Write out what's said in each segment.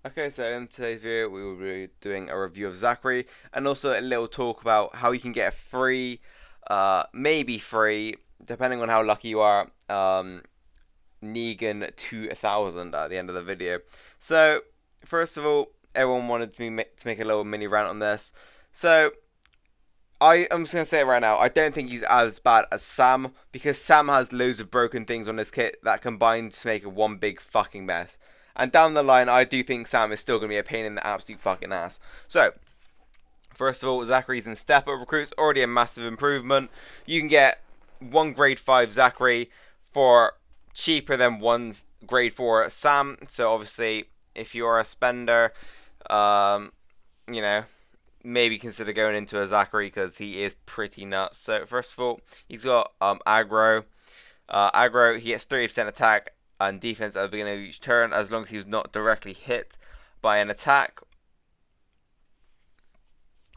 Okay, so in today's video we will be doing a review of Zachary and also a little talk about how you can get a free, maybe free, depending on how lucky you are, negan2000 at the end of the video. So, first of all, everyone wanted me to make a little mini rant on this. So, I'm just going to say it right now. I don't think he's as bad as Sam because Sam has loads of broken things on his kit that combine to make it one big fucking mess. And down the line, I do think Sam is still going to be a pain in the absolute fucking ass. So, first of all, Zachary's in step up recruits, already a massive improvement. You can get one grade 5 Zachary for cheaper than one grade 4 Sam. So, obviously, if you are a spender, um, you know, maybe consider going into a Zachary because he is pretty nuts. So first of all, he's got aggro. Aggro, he gets 30% attack and defense at the beginning of each turn as long as he's not directly hit by an attack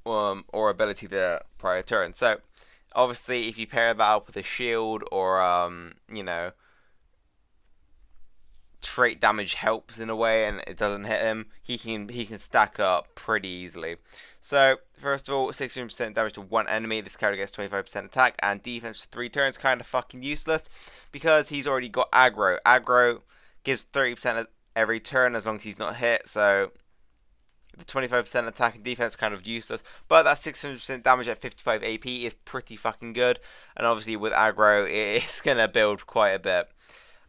or ability the prior turn. So obviously, if you pair that up with a shield or trait damage helps in a way and it doesn't hit him, he can stack up pretty easily. So first of all, 16% damage to one enemy. This character gets 25% attack and defense for 3 turns. Kind of fucking useless because he's already got aggro. Aggro gives 30% every turn as long as he's not hit. So the 25% attack and defense kind of useless, but that 600% damage at 55 AP is pretty fucking good. And obviously with aggro, it's gonna build quite a bit.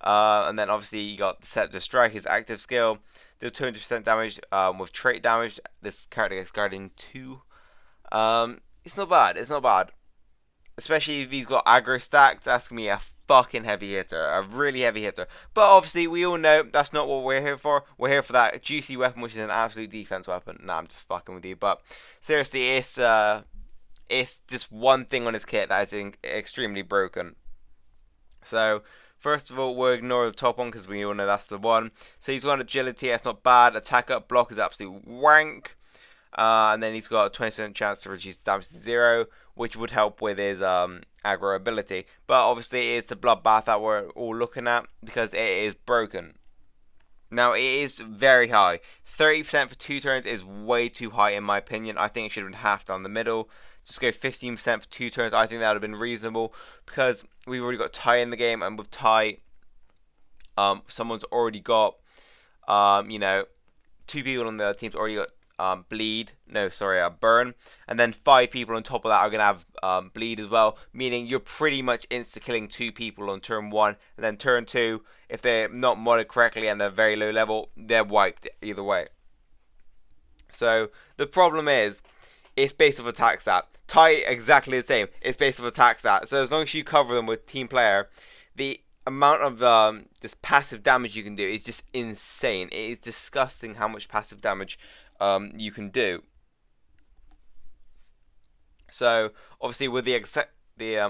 And then obviously you got Set to Strike, his active skill. Do 200% damage with trait damage. This character gets Guardian 2. It's not bad. It's not bad. Especially if he's got aggro stacked. That's going to be a fucking heavy hitter. A really heavy hitter. But obviously we all know that's not what we're here for. We're here for that juicy weapon, which is an absolute defense weapon. Nah, I'm just fucking with you. But seriously, it's just one thing on his kit that is extremely broken. So first of all, we'll ignore the top one because we all know that's the one. So he's got agility, that's not bad. Attack up, block is absolute wank. And then he's got a 20% chance to reduce damage to 0, which would help with his aggro ability. But obviously, it's the bloodbath that we're all looking at because it is broken. Now, it is very high. 30% for 2 turns is way too high in my opinion. I think it should have been half down the middle. Just go 15% for 2 turns. I think that would have been reasonable because we've already got Ty in the game, and with Ty, someone's already got, 2 people on the other team's already got burn, and then 5 people on top of that are gonna have bleed as well, meaning you're pretty much insta killing 2 people on turn 1, and then turn 2, if they're not modded correctly and they're very low level, they're wiped either way. So the problem is, it's based off attack stat. Ty exactly the same. It's based off attack stat. So as long as you cover them with team player, the amount of just passive damage you can do is just insane. It is disgusting how much passive damage you can do. So obviously with the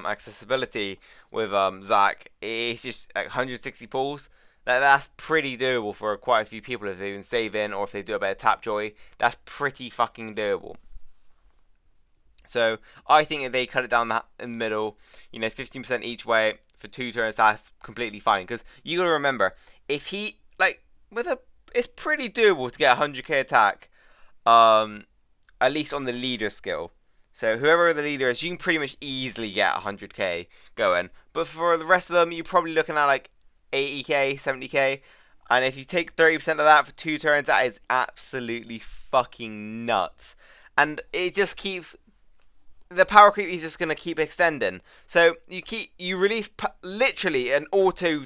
accessibility with Zach, it's just like 160 pulls. That's pretty doable for quite a few people if they even save in or if they do a bit of tap joy. That's pretty fucking doable. So I think if they cut it down that in the middle, 15% each way for 2 turns, that's completely fine. Because you gotta remember, if he it's pretty doable to get 100k attack, at least on the leader skill. So whoever the leader is, you can pretty much easily get 100k going. But for the rest of them, you're probably looking at like 80k, 70k. And if you take 30% of that for 2 turns, that is absolutely fucking nuts. And it just keeps, the power creep is just going to keep extending. So you release literally an auto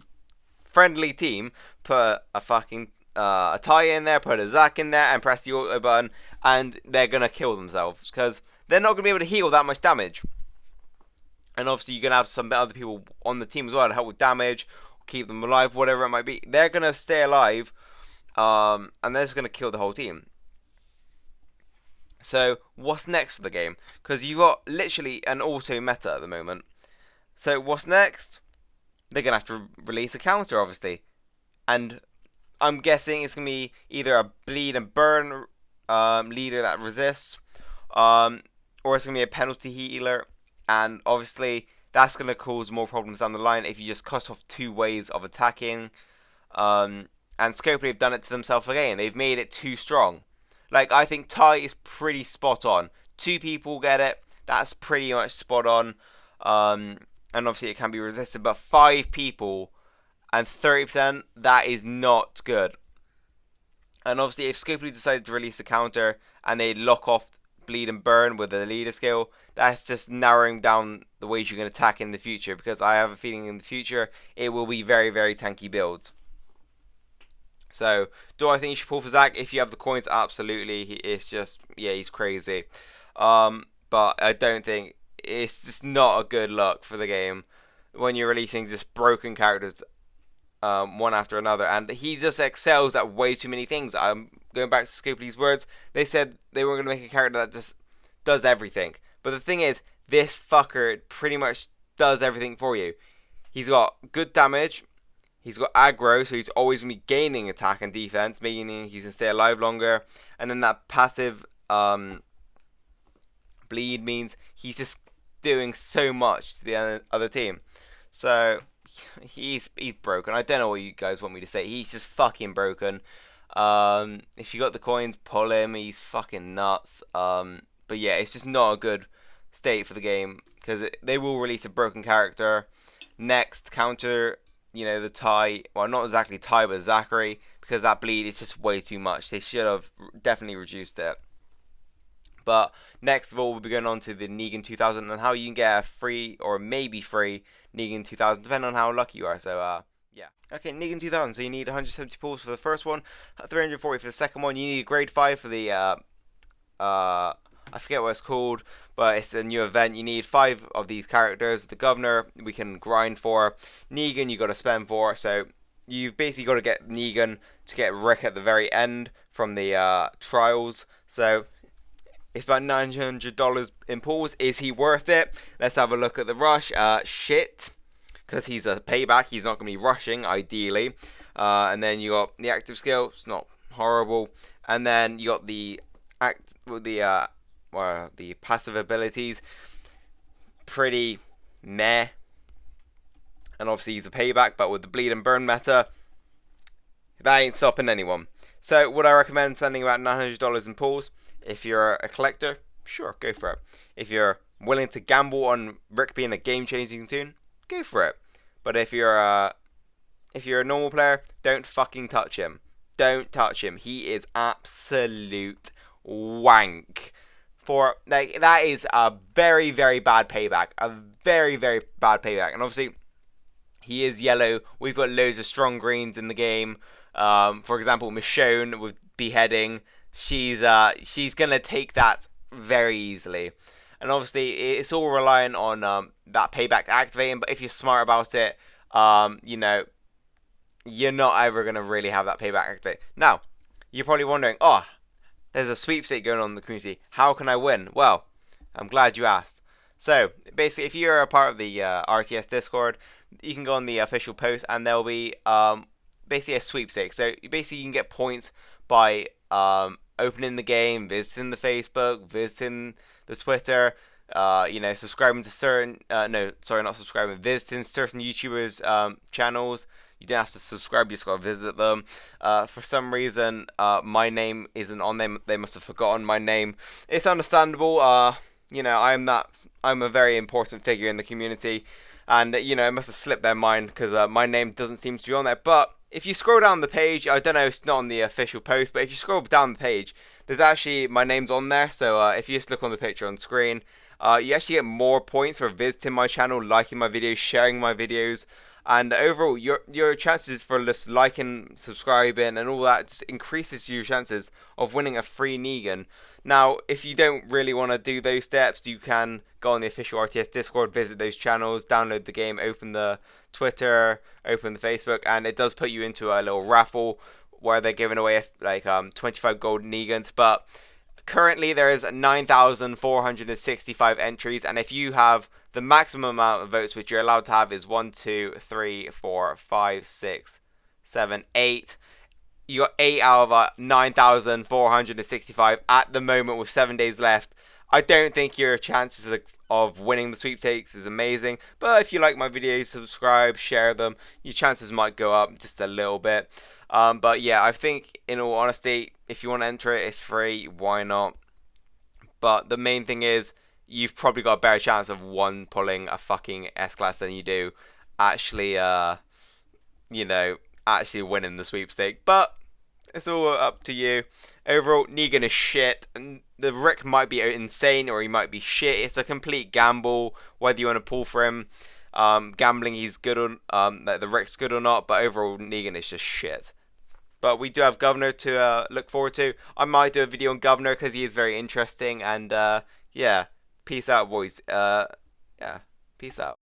friendly team, put a fucking a Ty in there, put a Zac in there, and press the auto button, and they're going to kill themselves because they're not going to be able to heal that much damage. And obviously you're going to have some other people on the team as well to help with damage, keep them alive, whatever it might be. They're going to stay alive, and they're just going to kill the whole team. So what's next for the game? Because you've got literally an auto meta at the moment. So what's next? They're going to have to release a counter, obviously. And I'm guessing it's going to be either a bleed and burn leader that resists, or it's going to be a penalty healer. And obviously that's going to cause more problems down the line if you just cut off 2 ways of attacking. And Scopely have done it to themselves again. They've made it too strong. Like, I think Ty is pretty spot on. 2 people get it. That's pretty much spot on. And obviously it can be resisted. But 5 people and 30%, that is not good. And obviously if Scopely decided to release a counter and they lock off Bleed and Burn with the leader skill, that's just narrowing down the ways you can attack in the future. Because I have a feeling in the future it will be very, very tanky builds. So, do I think you should pull for Zach? If you have the coins, absolutely. It's just, yeah, he's crazy. But I don't think, it's just not a good look for the game when you're releasing just broken characters one after another. And he just excels at way too many things. Going back to Scopely's words, they said they were going to make a character that just does everything. But the thing is, this fucker pretty much does everything for you. He's got good damage. He's got aggro, so he's always going to be gaining attack and defense, meaning he can stay alive longer. And then that passive bleed means he's just doing so much to the other team. So he's broken. I don't know what you guys want me to say. He's just fucking broken. If you got the coins, pull him. He's fucking nuts. But yeah, it's just not a good state for the game because they will release a broken character. Next counter, you know, the Ty, well, not exactly Ty, but Zachary, because that bleed is just way too much. They should have definitely reduced it. But next of all, we'll be going on to the negan2000 and how you can get a free or maybe free negan2000, depending on how lucky you are. So, yeah. Okay, negan2000. So you need 170 pulls for the first one, 340 for the second one. You need a grade 5 for the, I forget what it's called, but it's a new event. You need 5 of these characters. The governor, we can grind for. Negan, you got to spend for. So you've basically got to get Negan to get Rick at the very end from the trials. So it's about $900 in pulls. Is he worth it? Let's have a look at the rush. Shit. Because he's a payback. He's not going to be rushing, ideally. And then you got the active skill. It's not horrible. And then you got the the passive abilities, pretty meh. And obviously he's a payback, but with the bleed and burn meta, that ain't stopping anyone. So would I recommend spending about $900 in pulls? If you're a collector, sure, go for it. If you're willing to gamble on Rick being a game-changing toon, go for it. But if you're a normal player, don't fucking touch him. Don't touch him. He is absolute wank. For like, that is a very, very bad payback. A very, very bad payback. And obviously he is yellow. We've got loads of strong greens in the game. For example, Michonne with beheading. She's gonna take that very easily. And obviously it's all reliant on that payback activating. But if you're smart about it, you know, you're not ever gonna really have that payback activate. Now, you're probably wondering, oh, there's a sweepstake going on in the community. How can I win? Well, I'm glad you asked. So, basically, if you're a part of the RTS Discord, you can go on the official post and there'll be basically a sweepstake. So, basically, you can get points by opening the game, visiting the Facebook, visiting the Twitter, you know, subscribing to certain, not subscribing, visiting certain YouTubers' channels. You don't have to subscribe, you just got to visit them. For some reason, my name isn't on them. They must have forgotten my name. It's understandable. You know, I'm a very important figure in the community. And, you know, it must have slipped their mind because my name doesn't seem to be on there. But if you scroll down the page, I don't know, it's not on the official post, but if you scroll down the page, there's actually, my name's on there. So if you just look on the picture on screen, you actually get more points for visiting my channel, liking my videos, sharing my videos. And overall, your chances for just liking, subscribing, and all that just increases your chances of winning a free Negan. Now, if you don't really want to do those steps, you can go on the official RTS Discord, visit those channels, download the game, open the Twitter, open the Facebook, and it does put you into a little raffle where they're giving away like 25 gold Negans. But currently, there is 9,465 entries, and if you have the maximum amount of votes which you're allowed to have is 1, 2, 3, 4, 5, 6, 7, 8. You got 8 out of 9,465 at the moment with 7 days left. I don't think your chances of winning the sweepstakes is amazing, but if you like my videos, subscribe, share them, your chances might go up just a little bit. But yeah, I think in all honesty, if you want to enter it, it's free. Why not? But the main thing is, you've probably got a better chance of one pulling a fucking S class than you do actually, you know, actually winning the sweepstake. But it's all up to you. Overall, Negan is shit, and the Rick might be insane or he might be shit. It's a complete gamble whether you want to pull for him. Gambling, he's good on, that the Rick's good or not, but overall, Negan is just shit. But we do have Governor to look forward to. I might do a video on Governor because he is very interesting. And yeah, peace out, boys. Yeah, peace out.